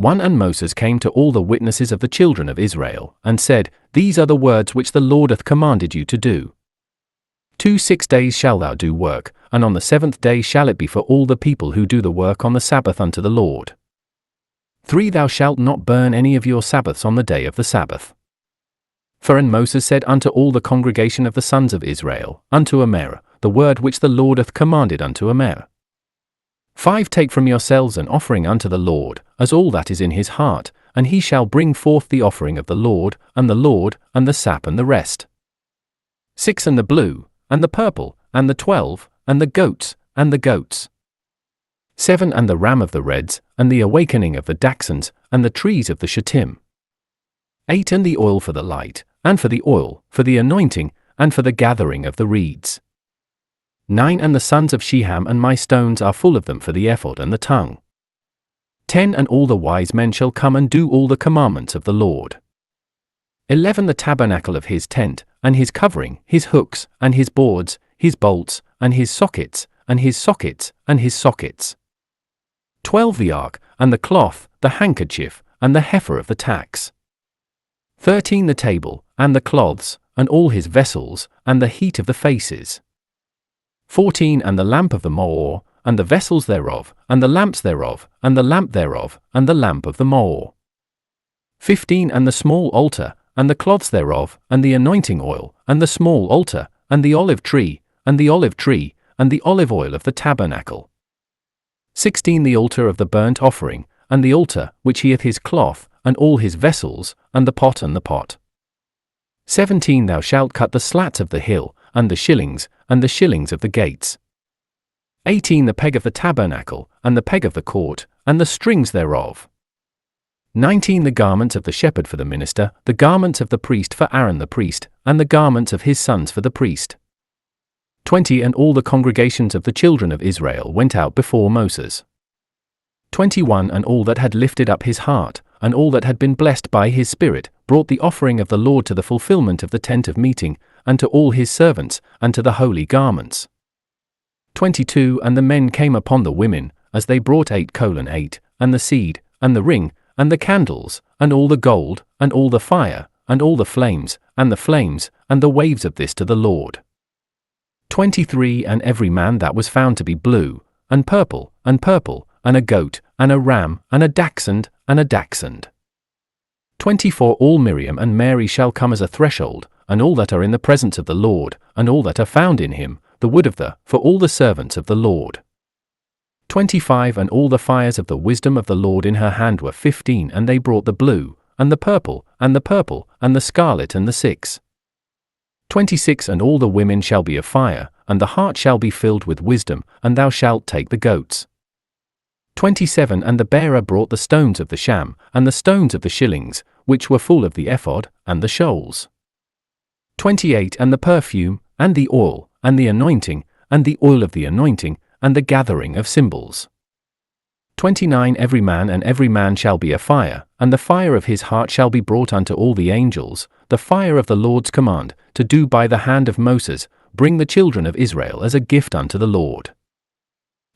1 And Moses came to all the witnesses of the children of Israel, and said, These are the words which the Lord hath commanded you to do. 2 6 days shalt thou do work, and on the 7th day shall it be for all the people who do the work on the Sabbath unto the Lord. 3 Thou shalt not burn any of your Sabbaths on the day of the Sabbath. 4 And Moses said unto all the congregation of the sons of Israel, unto Immortal, the word which the Lord hath commanded unto Immortal. 5 Take from yourselves an offering unto the Lord, as all that is in his heart, and he shall bring forth the offering of the Lord, and the sap and the rest. 6 And the blue, and the purple, and the 12, and the goats, 7 And the ram of the reds, and the awakening of the Dachshunds, and the trees of the Shittim. 8 And the oil for the light, and for the oil, for the anointing, and for the gathering of the reeds. 9 And the sons of Sheham and my stones are full of them for the ephod and the tongue. 10 And all the wise men shall come and do all the commandments of the Lord. 11 The tabernacle of his tent, and his covering, his hooks, and his boards, his bolts, and his sockets, and his sockets, and his sockets. 12 The ark, and the cloth, the handkerchief, and the heifer of the tax. 13 The table, and the cloths, and all his vessels, and the heat of the faces. 14 And the lamp of the Moor, and the vessels thereof, and the lamps thereof, and the lamp thereof, and the lamp of the Moor. 15 And the small altar, and the cloths thereof, and the anointing oil, and the small altar, and the olive tree, and the olive tree, and the olive oil of the tabernacle. 16 The altar of the burnt offering, and the altar which he hath his cloth, and all his vessels, and the pot and the pot. 17 Thou shalt cut the slats of the hill, and the shillings of the gates. 18 The peg of the tabernacle, and the peg of the court, and the strings thereof. 19 The garments of the shepherd for the minister, the garments of the priest for Aaron the priest, and the garments of his sons for the priest. 20 And all the congregations of the children of Israel went out before Moses. 21 And all that had lifted up his heart, and all that had been blessed by his spirit, brought the offering of the Lord to the fulfillment of the tent of meeting, and to all his servants, and to the holy garments. 22 And the men came upon the women, as they brought 8:8, and the seed, and the ring, and the candles, and all the gold, and all the fire, and all the flames, and the waves of this to the Lord. 23 And every man that was found to be blue, and purple, and a goat, and a ram, and a dachshund, 24 All Miriam and Mary shall come as a threshold, and all that are in the presence of the Lord, and all that are found in him, the wood for all the servants of the Lord. 25 And all the fires of the wisdom of the Lord in her hand were 15, and they brought the blue, and the purple, and the scarlet, and the 6. 26 And all the women shall be of fire, and the heart shall be filled with wisdom, and thou shalt take the goats. 27 And the bearer brought the stones of the sham, and the stones of the shillings, which were full of the ephod, and the shoals. 28 And the perfume, and the oil, and the anointing, and the oil of the anointing, and the gathering of cymbals. 29 Every man shall be a fire, and the fire of his heart shall be brought unto all the angels, the fire of the Lord's command, to do by the hand of Moses, bring the children of Israel as a gift unto the Lord.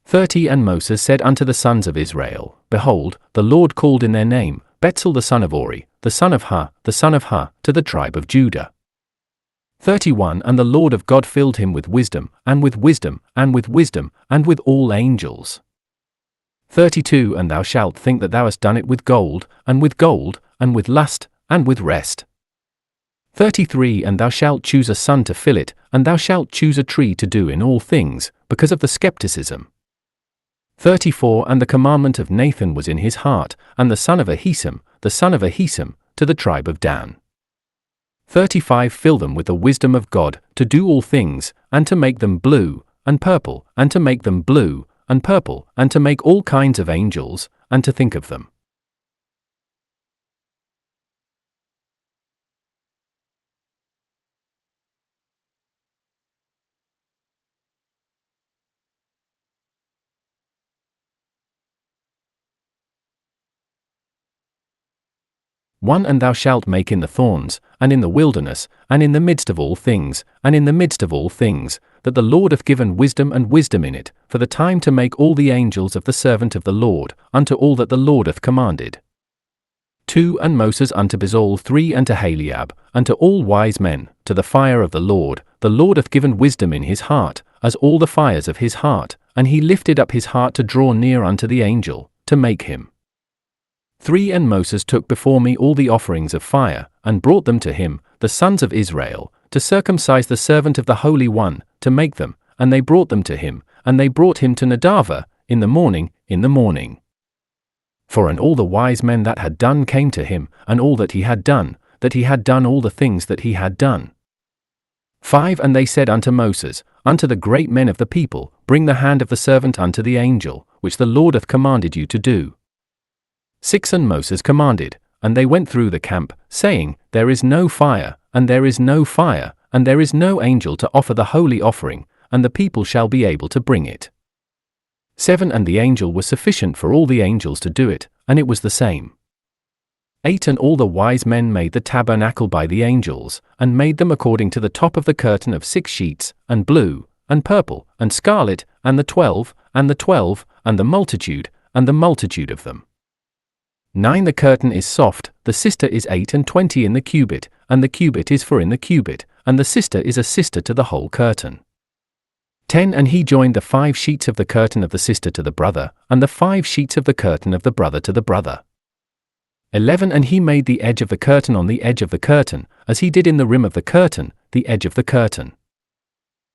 30 And Moses said unto the sons of Israel, Behold, the Lord called in their name, Betzalel the son of Uri, the son of Hur, to the tribe of Judah. 31 And the Lord of God filled him with wisdom, and with wisdom, and with wisdom, and with all angels. 32 And thou shalt think that thou hast done it with gold, and with lust, and with rest. 33 And thou shalt choose a son to fill it, and thou shalt choose a tree to do in all things, because of the skepticism. 34 And the commandment of Nathan was in his heart, and the son of Ahisam, to the tribe of Dan. 35 Fill them with the wisdom of God, to do all things, and to make them blue, and purple, and to make them blue, and purple, and to make all kinds of angels, and to think of them. And thou shalt make in the thorns, and in the wilderness, and in the midst of all things, that the Lord hath given wisdom in it, for the time to make all the angels of the servant of the Lord, unto all that the Lord hath commanded. 2 and Moses unto Bezalel, 3 unto Haliab, unto all wise men, to the fire of the Lord hath given wisdom in his heart, as all the fires of his heart, and he lifted up his heart to draw near unto the angel, to make him. 3 And Moses took before me all the offerings of fire, and brought them to him, the sons of Israel, to circumcise the servant of the Holy One, to make them, and they brought them to him, and they brought him to Nadava, in the morning. For and all the wise men that had done came to him, and all that he had done all the things that he had done. 5 And they said unto Moses, unto the great men of the people, bring the hand of the servant unto the angel, which the Lord hath commanded you to do. 6 And Moses commanded, and they went through the camp, saying, there is no fire, and there is no fire, and there is no angel to offer the holy offering, and the people shall be able to bring it. 7 And the angel was sufficient for all the angels to do it, and it was the same. 8 And all the wise men made the tabernacle by the angels, and made them according to the top of the curtain of 6 sheets, and blue, and purple, and scarlet, and the 12, and the multitude of them. 9 The curtain is soft, the sister is 8 and 20 in the cubit, and the cubit is 4 in the cubit, and the sister is a sister to the whole curtain. 10 And he joined the 5 sheets of the curtain of the sister to the brother, and the 5 sheets of the curtain of the brother to the brother. 11 And he made the edge of the curtain on the edge of the curtain, as he did in the rim of the curtain, the edge of the curtain.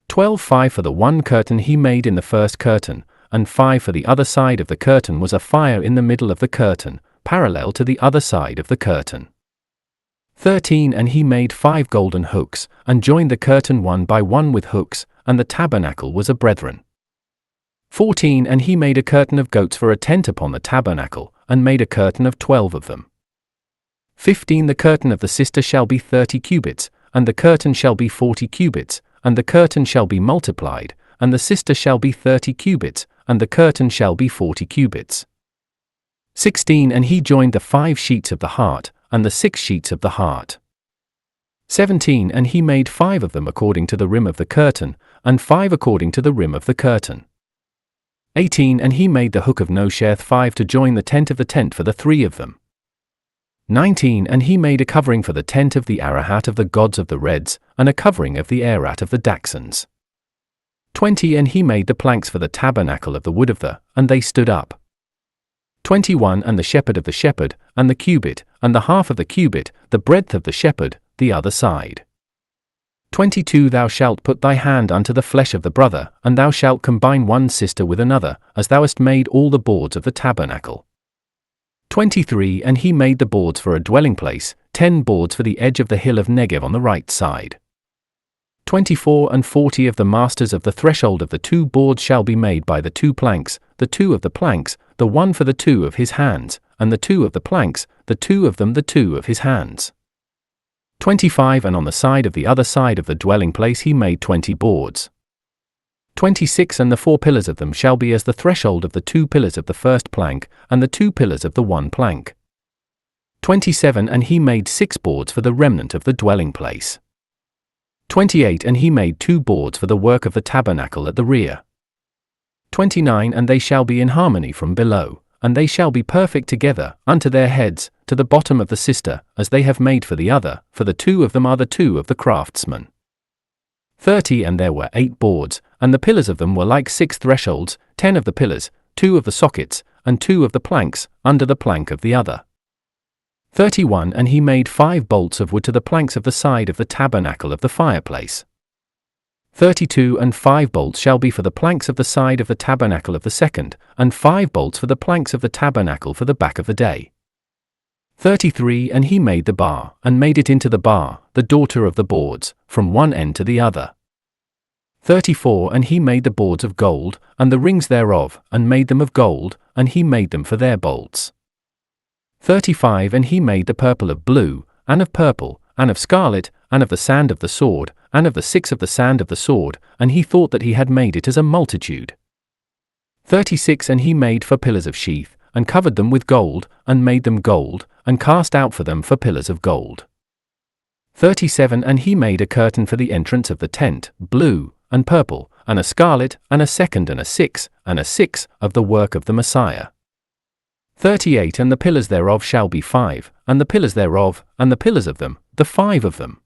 12 5 For the one curtain he made in the first curtain, and 5 for the other side of the curtain was a fire in the middle of the curtain, parallel to the other side of the curtain. 13 And he made 5 golden hooks, and joined the curtain one by one with hooks, and the tabernacle was a brethren. 14 And he made a curtain of goats for a tent upon the tabernacle, and made a curtain of 12 of them. 15 The curtain of the sister shall be 30 cubits, and the curtain shall be 40 cubits, and the curtain shall be multiplied, and the sister shall be 30 cubits, and the curtain shall be 40 cubits. 16 And he joined the 5 sheets of the heart, and the 6 sheets of the heart. 17 And he made 5 of them according to the rim of the curtain, and 5 according to the rim of the curtain. 18 And he made the hook of Nosheth 5 to join the tent of the tent for the 3 of them. 19 And he made a covering for the tent of the Arahat of the gods of the Reds, and a covering of the Arat of the Daxans. 20 And he made the planks for the tabernacle of the wood of the, and they stood up. 21 And the shepherd of the shepherd, and the cubit, and the half of the cubit, the breadth of the shepherd, the other side. 22 Thou shalt put thy hand unto the flesh of the brother, and thou shalt combine one sister with another, as thou hast made all the boards of the tabernacle. 23 And he made the boards for a dwelling place, 10 boards for the edge of the hill of Negev on the right side. 24 And 40 of the masters of the threshold of the 2 boards shall be made by the 2 planks, the 2 of the planks, the one for the 2 of his hands, and the 2 of the planks, the 2 of them the 2 of his hands. 25 And on the side of the other side of the dwelling place he made 20 boards. 26 And the 4 pillars of them shall be as the threshold of the 2 pillars of the first plank, and the 2 pillars of the one plank. 27 And he made 6 boards for the remnant of the dwelling place. 28 And he made 2 boards for the work of the tabernacle at the rear. 29 And they shall be in harmony from below, and they shall be perfect together, unto their heads, to the bottom of the sister, as they have made for the other, for the 2 of them are the 2 of the craftsmen. 30 And there were 8 boards, and the pillars of them were like 6 thresholds, 10 of the pillars, 2 of the sockets, and 2 of the planks, under the plank of the other. 31 And he made 5 bolts of wood to the planks of the side of the tabernacle of the fireplace. 32 And 5 bolts shall be for the planks of the side of the tabernacle of the second, and 5 bolts for the planks of the tabernacle for the back of the day. 33 And he made the bar, and made it into the bar, the daughter of the boards, from one end to the other. 34 And he made the boards of gold, and the rings thereof, and made them of gold, and he made them for their bolts. 35 And he made the purple of blue, and of purple, and of scarlet, and of the sand of the sword, and of the 6 of the sand of the sword, and he thought that he had made it as a multitude. 36 And he made 4 pillars of sheath, and covered them with gold, and made them gold, and cast out for them 4 pillars of gold. 37 And he made a curtain for the entrance of the tent, blue, and purple, and a scarlet, and a second, and a 6, and a 6, of the work of the Messiah. 38 And the pillars thereof shall be 5, and the pillars thereof, and the pillars of them, the 5 of them.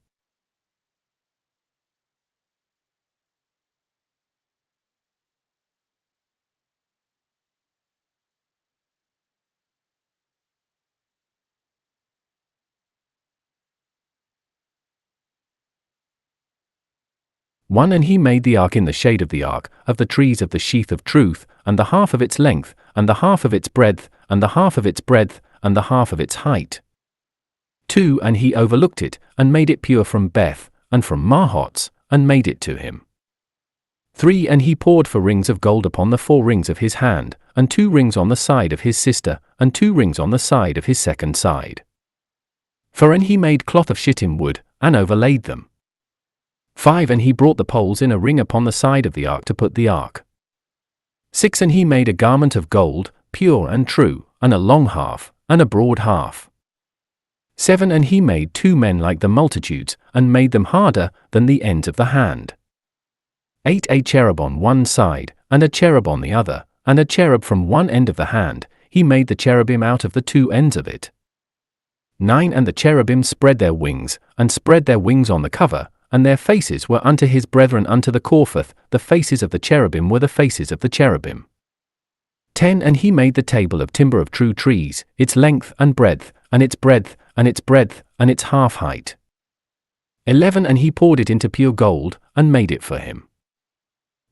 One And he made the ark in the shade of the ark, of the trees of the sheath of truth, and the half of its length, and the half of its breadth, and the half of its breadth, and the half of its height. 2 And he overlooked it, and made it pure from Beth, and from Mahots, and made it to him. 3 And he poured 4 rings of gold upon the 4 rings of his hand, and 2 rings on the side of his sister, and 2 rings on the side of his second side. 4 And he made cloth of shittim wood, and overlaid them. 5 And he brought the poles in a ring upon the side of the ark to put the ark. 6 And he made a garment of gold, pure and true, and a long half, and a broad half. 7 And he made 2 men like the multitudes, and made them harder than the ends of the hand. 8 A cherub on one side, and a cherub on the other, and a cherub from one end of the hand, he made the cherubim out of the 2 ends of it. 9 And the cherubim spread their wings, and spread their wings on the cover, and their faces were unto his brethren unto the Korpheth, the faces of the cherubim were the faces of the cherubim. 10 And he made the table of timber of true trees, its length and breadth, and its breadth, and its breadth, and its half height. 11 And he poured it into pure gold, and made it for him.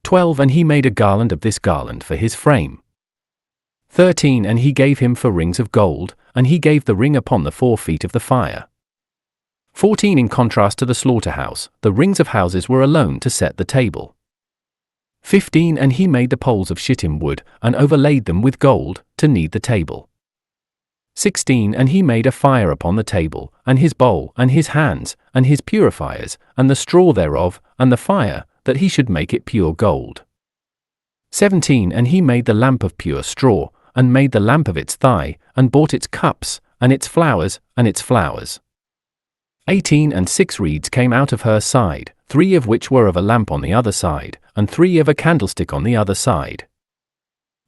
12 And he made a garland of this garland for his frame. 13 And he gave him 4 rings of gold, and he gave the ring upon the 4 feet of the fire. 14 In contrast to the slaughterhouse, the rings of houses were alone to set the table. 15 And he made the poles of shittim wood, and overlaid them with gold, to knead the table. 16 And he made a fire upon the table, and his bowl, and his hands, and his purifiers, and the straw thereof, and the fire, that he should make it pure gold. 17 And he made the lamp of pure straw, and made the lamp of its thigh, and bought its cups, and its flowers, and its flowers. 18 And 6 reeds came out of her side, 3 of which were of a lamp on the other side, and 3 of a candlestick on the other side.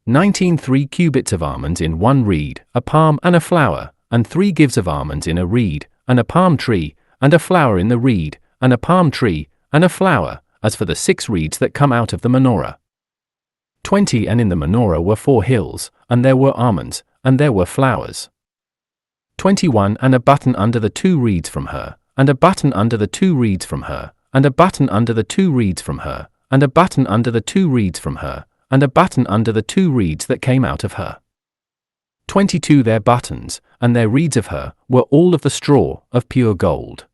19 3 cubits of almonds in 1 reed, a palm and a flower, and 3 gives of almonds in a reed, and a palm tree, and a flower in the reed, and a palm tree, and a flower, as for the 6 reeds that come out of the menorah. 20 And in the menorah were 4 hills, and there were almonds, and there were flowers. 21 And a button under the 2 reeds from her, and a button under the 2 reeds from her, and a button under the 2 reeds from her, and a button under the 2 reeds from her, and a button under the 2 reeds that came out of her. 22 Their buttons, and their reeds of her, were all of the straw, of pure gold.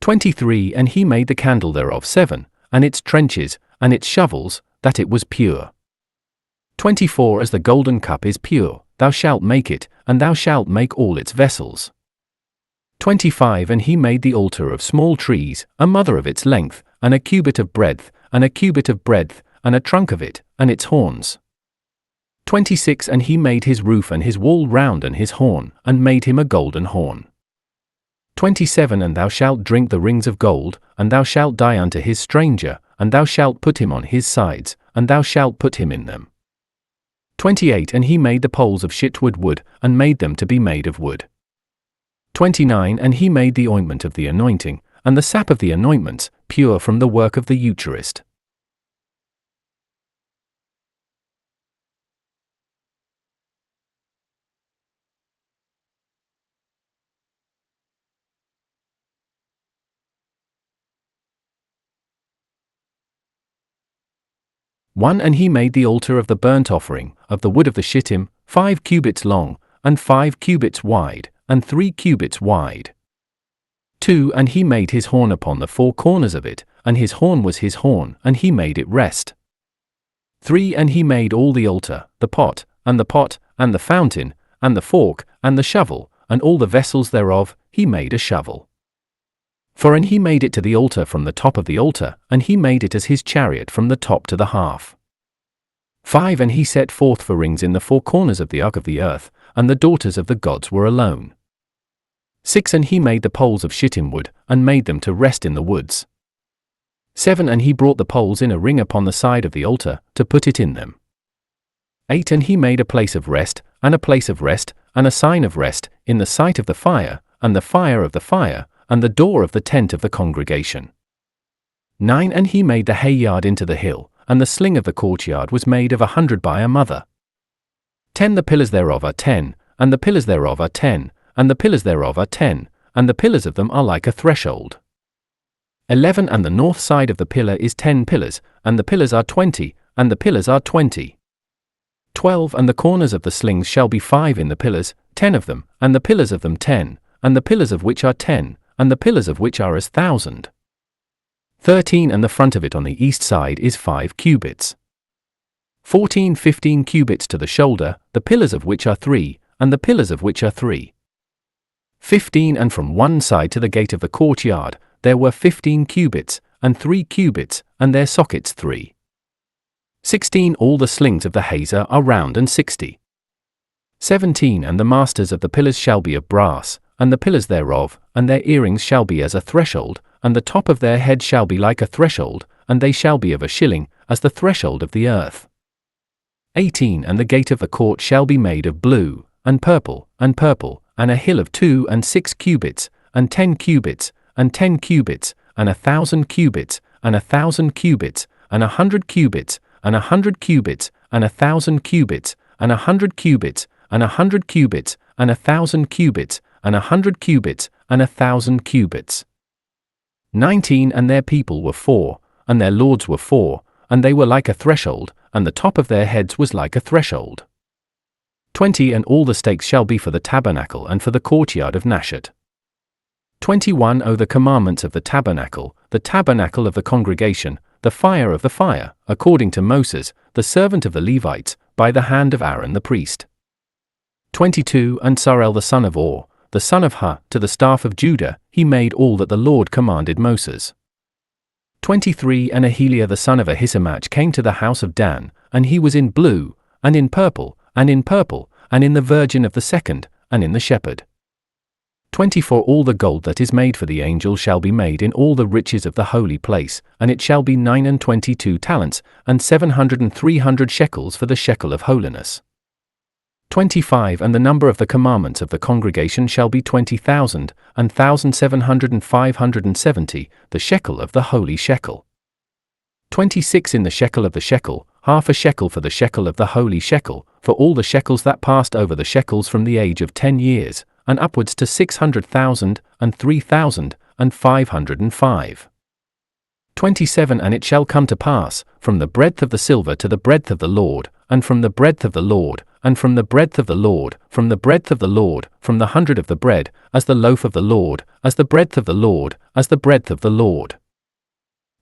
23 And he made the candle thereof 7, and its trenches, and its shovels, that it was pure. 24 As the golden cup is pure, thou shalt make it, and thou shalt make all its vessels. 25 And he made the altar of small trees, a mother of its length, and a cubit of breadth, and a cubit of breadth, and a trunk of it, and its horns. 26 And he made his roof and his wall round and his horn, and made him a golden horn. 27 And thou shalt drink the rings of gold, and thou shalt die unto his stranger, and thou shalt put him on his sides, and thou shalt put him in them. 28 And he made the poles of shitwood wood, and made them to be made of wood. 29 And he made the ointment of the anointing, and the sap of the anointments, pure from the work of the Eucharist. One And he made the altar of the burnt offering, of the wood of the shittim, 5 cubits long, and 5 cubits wide, and 3 cubits wide. 2 And he made his horn upon the 4 corners of it, and his horn was his horn, and he made it rest. 3 And he made all the altar, the pot, and the fountain, and the fork, and the shovel, and all the vessels thereof, he made a shovel. 4 And he made it to the altar from the top of the altar, and he made it as his chariot from the top to the half. 5 And he set forth 4 rings in the 4 corners of the ark of the earth, and the daughters of the gods were alone. 6 And he made the poles of shittim wood, and made them to rest in the woods. 7 And he brought the poles in a ring upon the side of the altar, to put it in them. 8 And he made a place of rest, and a place of rest, and a sign of rest, in the sight of the fire, and the fire of the fire, and the door of the tent of the congregation. 9 And he made the hay yard into the hill, and the sling of the courtyard was made of 100 by a mother. 10 The pillars thereof are 10, and the pillars thereof are 10, and the pillars thereof are 10, and the pillars of them are like a threshold. 11 And the north side of the pillar is 10 pillars, and the pillars are 20, and the pillars are 20. 12 And the corners of the slings shall be 5 in the pillars, 10 of them, and the pillars of them 10, and the pillars of which are 10, and the pillars of which are as 1,000. 13 And the front of it on the east side is 5 cubits. 14 15 cubits to the shoulder, the pillars of which are 3, and the pillars of which are 3. 15 And from one side to the gate of the courtyard, there were 15 cubits, and 3 cubits, and their sockets 3. 16 All the slings of the hazer are round and 60. 17 And the masters of the pillars shall be of brass, and the pillars thereof, and their earrings shall be as a threshold, and the top of their head shall be like a threshold, and they shall be of a shilling, as the threshold of the earth. 18 And the gate of the court shall be made of blue, and purple, and a hill of 2 and 6 cubits, and 10 cubits, and 10 cubits, and 1,000 cubits, and 1,000 cubits, and 100 cubits, and 100 cubits, and 1,000 cubits, and 100 cubits, and 100 cubits, and 1,000 cubits, and 100 cubits, and 1,000 cubits. 19 And their people were 4, and their lords were 4, and they were like a threshold, and the top of their heads was like a threshold. 20 And all the stakes shall be for the tabernacle and for the courtyard of Nashot. 21 O the commandments of the tabernacle of the congregation, the fire of the fire, according to Moses, the servant of the Levites, by the hand of Aaron the priest. 22 And Sarel the son of Or, the son of Ha, to the staff of Judah, he made all that the Lord commanded Moses. 23 And Aheliah the son of Ahisamach came to the house of Dan, and he was in blue, and in purple, and in purple, and in the virgin of the second, and in the shepherd. 24 All the gold that is made for the angel shall be made in all the riches of the holy place, and it shall be 9 and 22 talents, and 700 and 300 shekels for the shekel of holiness. 25 And the number of the commandments of the congregation shall be 20,000, and 1,700 and 570, the shekel of the holy shekel. 26 In the shekel of the shekel, half a shekel for the shekel of the holy shekel, for all the shekels that passed over the shekels from the age of 10 years, and upwards to 600,000, and 3,000, and 505. 27 And it shall come to pass, from the breadth of the silver to the breadth of the Lord, and from the breadth of the Lord, and from the breadth of the Lord, from the breadth of the Lord, from the 100 of the bread, as the loaf of the Lord, as the breadth of the Lord, as the breadth of the Lord.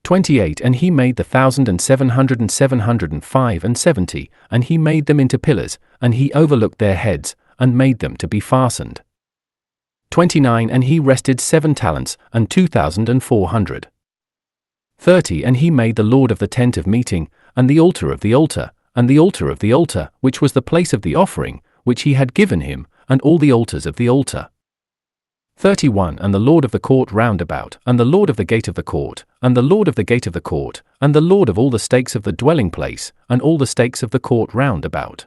28 And he made the 1,000 and 700 and 705 and 70, and he made them into pillars, and he overlooked their heads, and made them to be fastened. 29 And he rested 7 talents, and 2,400. 30 And he made the Lord of the tent of meeting, and the altar of the altar, and the altar of the altar, which was the place of the offering, which he had given him, and all the altars of the altar. 31 And the Lord of the court round about, and the Lord of the gate of the court, and the Lord of the gate of the court, and the Lord of all the stakes of the dwelling place, and all the stakes of the court round about.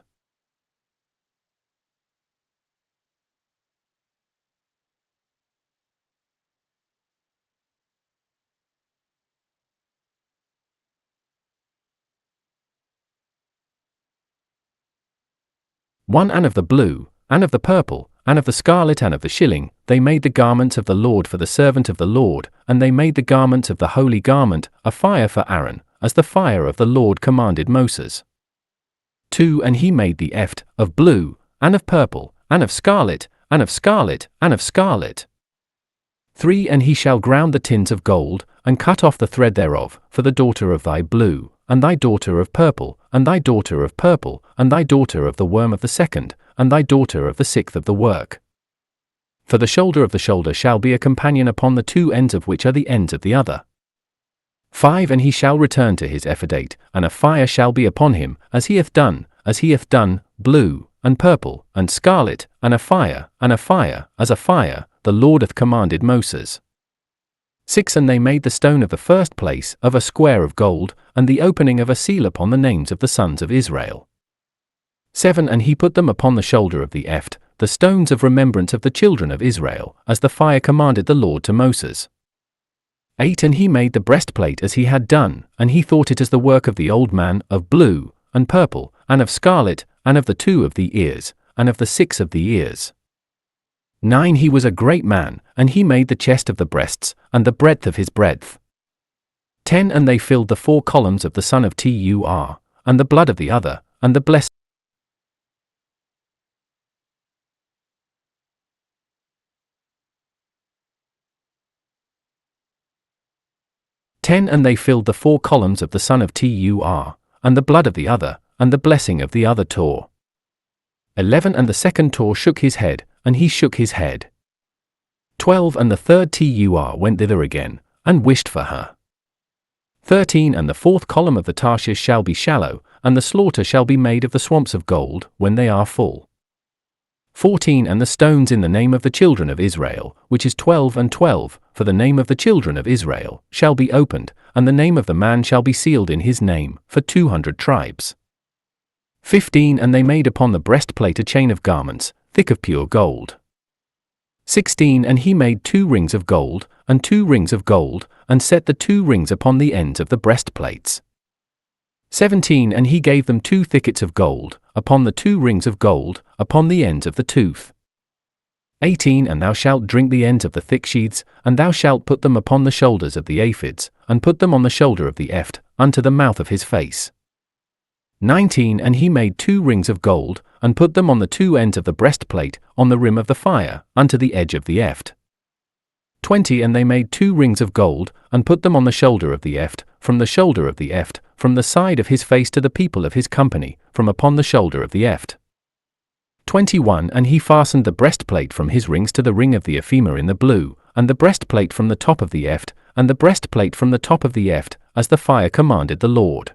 One And of the blue, and of the purple, and of the scarlet, and of the shilling, they made the garments of the Lord for the servant of the Lord, and they made the garments of the holy garment, a fire for Aaron, as the fire of the Lord commanded Moses. 2 And he made the eph of blue, and of purple, and of scarlet, and of scarlet, and of scarlet. 3 And he shall ground the tins of gold, and cut off the thread thereof, for the daughter of thy blue, and thy daughter of purple, and thy daughter of purple, and thy daughter of the worm of the second, and thy daughter of the sixth of the work. For the shoulder of the shoulder shall be a companion upon the 2 ends of which are the ends of the other. 5 And he shall return to his ephod, and a fire shall be upon him, as he hath done, blue, and purple, and scarlet, and a fire, as a fire, the Lord hath commanded Moses. 6 And they made the stone of the first place of a square of gold, and the opening of a seal upon the names of the sons of Israel. 7 And he put them upon the shoulder of the ephod, the stones of remembrance of the children of Israel, as the fire commanded the Lord to Moses. 8 And he made the breastplate as he had done, and he thought it as the work of the old man, of blue, and purple, and of scarlet, and of the 2 of the ears, and of the 6 of the ears. 9 He was a great man, and he made the chest of the breasts, and the breadth of his breadth. 10 And they filled the 4 columns of the son of Tur, and the blood of the other, and the blessing. 10 And they filled the 4 columns of the son of Tur, and the blood of the other, and the blessing of the other Tur. 11 And the second Tur shook his head, and he shook his head. 12 And the third Tur went thither again, and wished for her. 13 And the 4th column of the Tarshish shall be shallow, and the slaughter shall be made of the swamps of gold, when they are full. 14 And the stones in the name of the children of Israel, which is 12 and 12, for the name of the children of Israel, shall be opened, and the name of the man shall be sealed in his name, for 200 tribes. 15 And they made upon the breastplate a chain of garments, thick of pure gold. 16 And he made 2 rings of gold, and 2 rings of gold, and set the 2 rings upon the ends of the breastplates. 17 And he gave them 2 thickets of gold, upon the 2 rings of gold, upon the ends of the tooth. 18 And thou shalt drink the ends of the thick sheaths, and thou shalt put them upon the shoulders of the aphids, and put them on the shoulder of the ephod, unto the mouth of his face. 19 And he made 2 rings of gold, and put them on the 2 ends of the breastplate, on the rim of the fire, unto the edge of the ephod. 20 And they made 2 rings of gold, and put them on the shoulder of the ephod, from the shoulder of the ephod, from the side of his face to the people of his company, from upon the shoulder of the ephod. 21 And he fastened the breastplate from his rings to the ring of the ephema in the blue, and the breastplate from the top of the ephod, and the breastplate from the top of the ephod, as the fire commanded the Lord.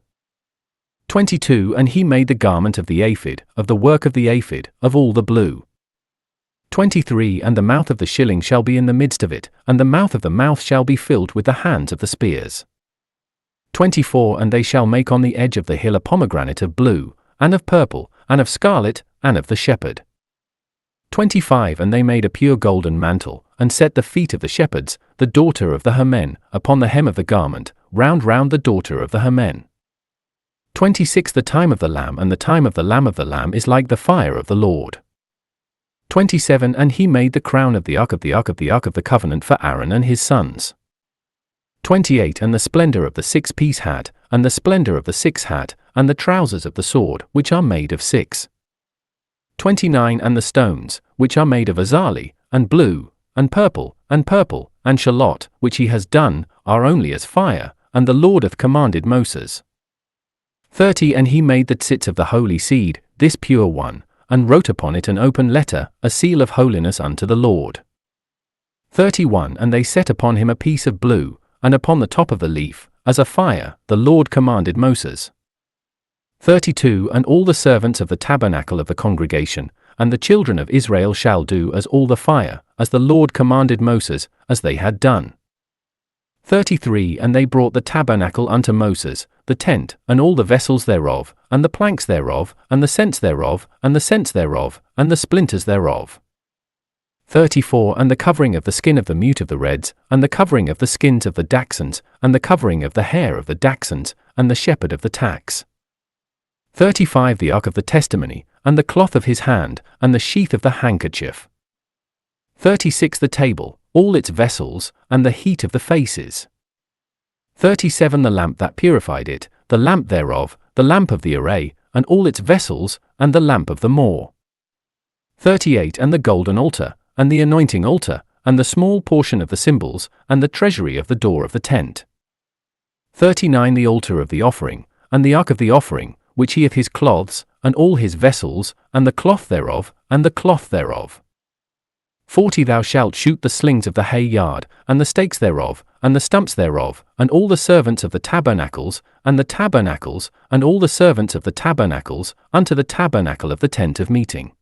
22 And he made the garment of the aphid, of the work of the aphid, of all the blue. 23 And the mouth of the shilling shall be in the midst of it, and the mouth of the mouth shall be filled with the hands of the spears. 24 And they shall make on the edge of the hill a pomegranate of blue, and of purple, and of scarlet, and of the shepherd. 25 And they made a pure golden mantle, and set the feet of the shepherds, the daughter of the Hermen, upon the hem of the garment, round the daughter of the Hermen. 26 The time of the lamb and the time of the lamb is like the fire of the Lord. 27 And he made the crown of the ark of the covenant for Aaron and his sons. 28 And the splendor of the 6-piece hat, and the splendor of the 6 hat, and the trousers of the sword, which are made of 6. 29 And the stones, which are made of azali, and blue, and purple, and shallot, which he has done, are only as fire, and the Lord hath commanded Moses. 30 And he made the tzitz of the holy seed, this pure one, and wrote upon it an open letter, a seal of holiness unto the Lord. 31 And they set upon him a piece of blue, and upon the top of the leaf, as a fire, the Lord commanded Moses. 32 And all the servants of the tabernacle of the congregation, and the children of Israel shall do as all the fire, as the Lord commanded Moses, as they had done. 33 And they brought the tabernacle unto Moses, the tent, and all the vessels thereof, and the planks thereof, and the cents thereof, and the cents thereof, and the splinters thereof. 34 And the covering of the skin of the mute of the reds, and the covering of the skins of the dachshunds, and the covering of the hair of the dachshunds, and the shepherd of the tax. 35 The ark of the testimony, and the cloth of his hand, and the sheath of the handkerchief. 36 The table, all its vessels, and the heat of the faces. 37 The lamp that purified it, the lamp thereof, the lamp of the array, and all its vessels, and the lamp of the more. 38 And the golden altar, and the anointing altar, and the small portion of the cymbals, and the treasury of the door of the tent. 39 The altar of the offering, and the ark of the offering, which he hath his cloths, and all his vessels, and the cloth thereof, and the cloth thereof. 40 Thou shalt shoot the slings of the hay yard, and the stakes thereof, and the stumps thereof, and all the servants of the tabernacles, and all the servants of the tabernacles, unto the tabernacle of the tent of meeting.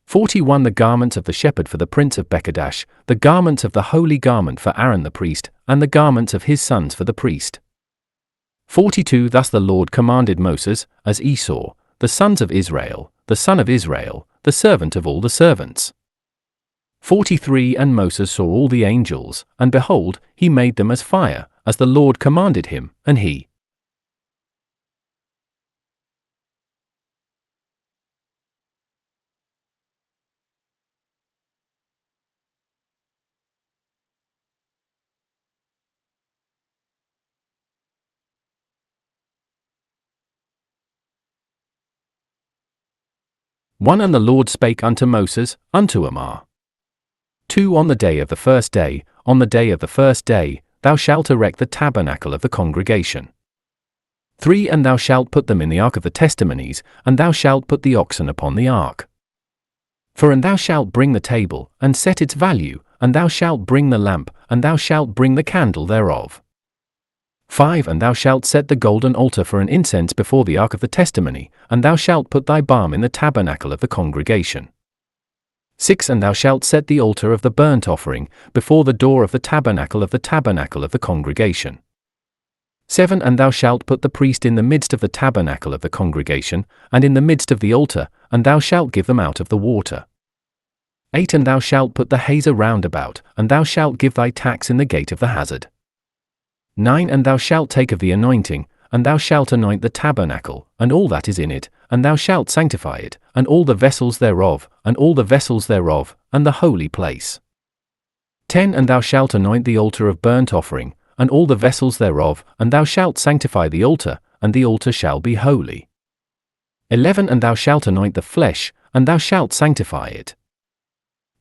41 The garments of the shepherd for the prince of Bekadash, the garments of the holy garment for Aaron the priest, and the garments of his sons for the priest. 42 Thus the Lord commanded Moses, as Esau, the sons of Israel, the son of Israel, the servant of all the servants. 43 And Moses saw all the angels, and behold, he made them as fire, as the Lord commanded him, and he. One And the Lord spake unto Moses, unto Ammar. 2 On the day of the first day, on the day of the first day, thou shalt erect the tabernacle of the congregation. 3 And thou shalt put them in the ark of the testimonies, and thou shalt put the oxen upon the ark. 4 And thou shalt bring the table, and set its value, and thou shalt bring the lamp, and thou shalt bring the candle thereof. 5 And thou shalt set the golden altar for an incense before the ark of the testimony, and thou shalt put thy balm in the tabernacle of the congregation. 6 And thou shalt set the altar of the burnt offering before the door of the tabernacle of the congregation. 7 And thou shalt put the priest in the midst of the tabernacle of the congregation, and in the midst of the altar, and thou shalt give them out of the water. 8 And thou shalt put the hazer round about, and thou shalt give thy tax in the gate of the hazard. 9 And thou shalt take of the anointing, and thou shalt anoint the tabernacle, and all that is in it, and thou shalt sanctify it, and all the vessels thereof, and all the vessels thereof, and the holy place. 10 And thou shalt anoint the altar of burnt offering, and all the vessels thereof, and thou shalt sanctify the altar, and the altar shall be holy. 11 And thou shalt anoint the flesh, and thou shalt sanctify it.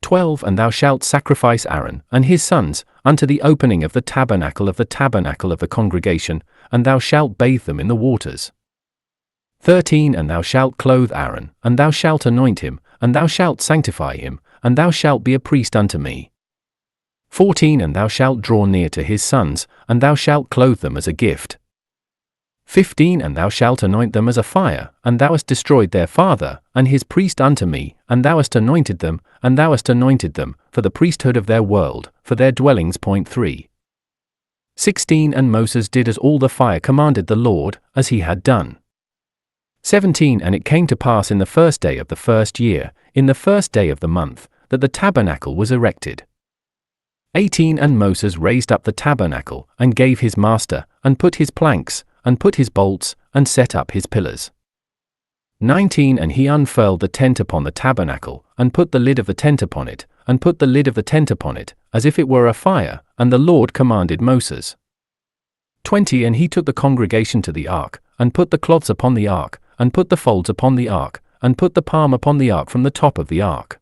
12 And thou shalt sacrifice Aaron and his sons unto the opening of the tabernacle of the congregation, and thou shalt bathe them in the waters. 13 And thou shalt clothe Aaron, and thou shalt anoint him, and thou shalt sanctify him, and thou shalt be a priest unto me. 14 And thou shalt draw near to his sons, and thou shalt clothe them as a gift. 15 And thou shalt anoint them as a fire, and thou hast destroyed their father, and his priest unto me, and thou hast anointed them, for the priesthood of their world, for their dwellings. 3. 16 And Moses did as all the fire commanded the Lord, as he had done. 17 And it came to pass in the first day of the first year, in the first day of the month, that the tabernacle was erected. 18 And Moses raised up the tabernacle, and gave his master, and put his planks, and put his bolts, and set up his pillars. 19 And he unfurled the tent upon the tabernacle, and put the lid of the tent upon it, and put the lid of the tent upon it, as if it were a fire, and the Lord commanded Moses. 20 And he took the congregation to the ark, and put the cloths upon the ark, and put the folds upon the ark, and put the palm upon the ark from the top of the ark.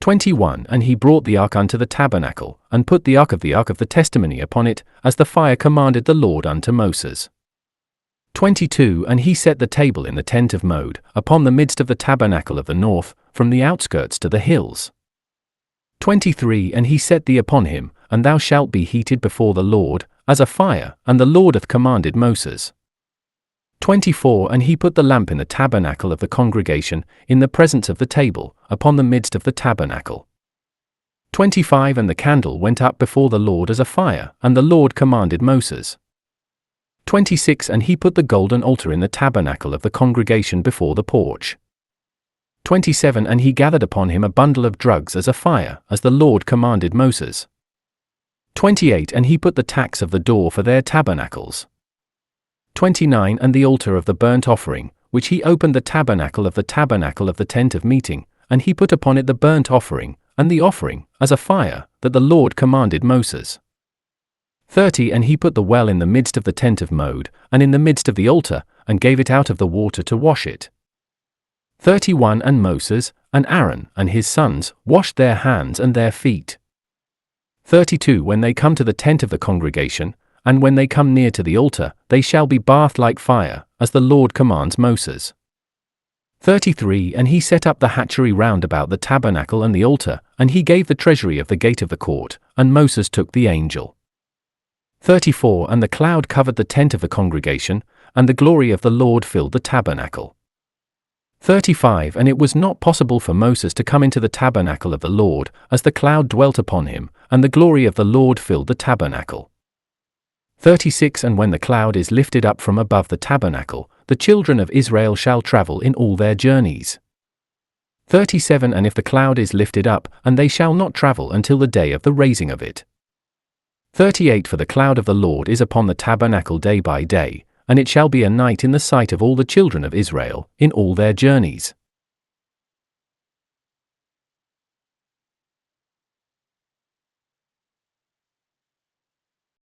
21 And he brought the ark unto the tabernacle, and put the ark of the testimony upon it, as the fire commanded the Lord unto Moses. 22 And he set the table in the tent of Mode, upon the midst of the tabernacle of the north, from the outskirts to the hills. 23 And he set thee upon him, and thou shalt be heated before the Lord, as a fire, and the Lord hath commanded Moses. 24 And he put the lamp in the tabernacle of the congregation, in the presence of the table, upon the midst of the tabernacle. 25 And the candle went up before the Lord as a fire, and the Lord commanded Moses. 26 And he put the golden altar in the tabernacle of the congregation before the porch. 27 And he gathered upon him a bundle of drugs as a fire, as the Lord commanded Moses. 28 And he put the tacks of the door for their tabernacles. 29 And the altar of the burnt offering, which he opened the tabernacle of the tent of meeting, and he put upon it the burnt offering, and the offering, as a fire, that the Lord commanded Moses. 30 And he put the well in the midst of the tent of Mode, and in the midst of the altar, and gave it out of the water to wash it. 31 And Moses, and Aaron, and his sons, washed their hands and their feet. 32 When they come to the tent of the congregation, and when they come near to the altar, they shall be bathed like fire, as the Lord commands Moses. 33 And he set up the hatchery round about the tabernacle and the altar, and he gave the treasury of the gate of the court, and Moses took the angel. 34 And the cloud covered the tent of the congregation, and the glory of the Lord filled the tabernacle. 35 And it was not possible for Moses to come into the tabernacle of the Lord, as the cloud dwelt upon him, and the glory of the Lord filled the tabernacle. 36 And when the cloud is lifted up from above the tabernacle, the children of Israel shall travel in all their journeys. 37 And if the cloud is lifted up, and they shall not travel until the day of the raising of it. 38 For the cloud of the Lord is upon the tabernacle day by day, and it shall be a night in the sight of all the children of Israel, in all their journeys.